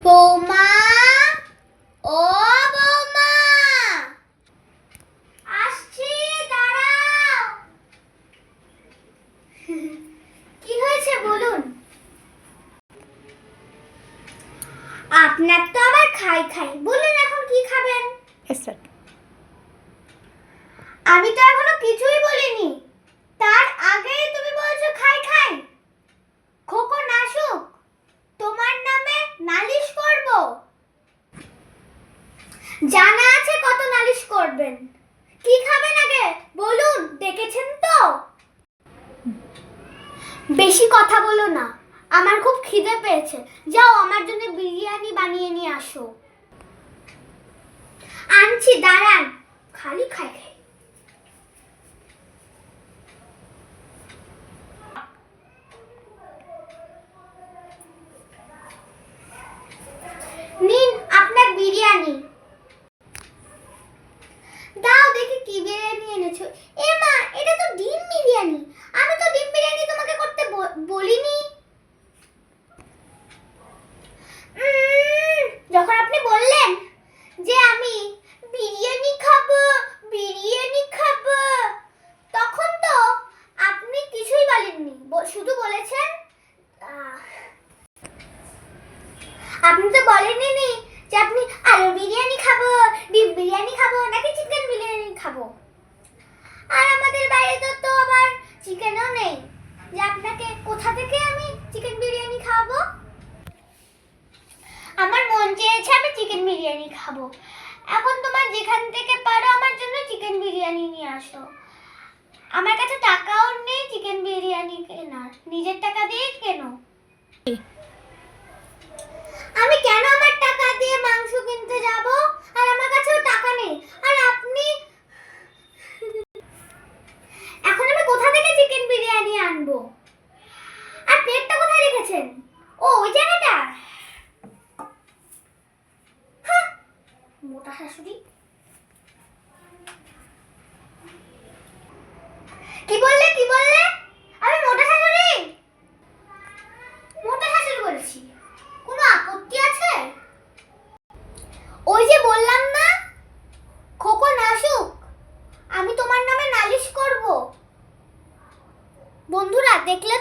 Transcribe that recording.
বৌমা, ও বৌমা, আসছি, দাঁড়াও। কি হয়েছে বলুন? আপনার তো আবার খাই খাই, বলুন এখন কি খাবেন? আমি তো এখনো কিছুই বলিনি, তার আগেই তুমি বলছো খাই খাই। খোকন আসুক, তোমার নামে নালিশ করব। জানা আছে কত নালিশ করবেন। কি খাবেন আগে বলুন, ডেকেছেন তো? বেশি কথা বলো না, আমার খুব খিদে পেয়েছে। যাও আমার জন্য বিরিয়ানি বানিয়ে নিয়ে আসো। আনছি, দাঁড়ান। খালি খাই খাই। নিন আপনার বিরিয়ানি। দাও দেখি কি বিরিয়ানি এনেছো। এ মা, এটা তো ডিম বিরিয়ানি। আমি তো ডিম বিরিয়ানি তোমাকে করতে বলিনি। যখন আপনি বললেন যে আমি বিরিয়ানি খাবো, বিরিয়ানি খাবো, তখন তো আপনি কিছুই বলেননি, শুধু বলেছেন আপনি তো বলেননি যে আপনি আলু বিরিয়ানি খাবো, ডিম বিরিয়ানি খাবো, নাকি চিকেন বিরিয়ানি খাবো। আর আমাদের বাড়িতে তো আবার চিকেনও নেই যে আপনাকে কোথা থেকে আমি চিকেন বিরিয়ানি খাওয়াবো। আমার মন চেয়েছে আমি চিকেন বিরিয়ানি খাবো। এখন তোমার যেখান থেকে পারো আমার জন্য চিকেন বিরিয়ানি নিয়ে আসো। আমার কাছে টাকাও নেই চিকেন বিরিয়ানি কেনার, নিজের টাকা দিয়ে কেনো। আমি কেন আমার টাকা দিয়ে মাংস কিনতে যাব? আর আমার কাছেও টাকা নেই। আর আপনি এখন আমি কোথা থেকে চিকেন বিরিয়ানি আনবো? আর প্লেটটা কোথায় রেখেছেন? ও ওই জায়গাটা। মোটা শাশুড়ি। কি বললে কি বললে? আমি মোটা শাশুড়ি? মোটা শাশুড়ি বলেছি, কোনো আপত্তি আছে? ওই যে বললাম না, খোকন আসুক, আমি তোমার নামে নালিশ করব। বন্ধুরা দেখলে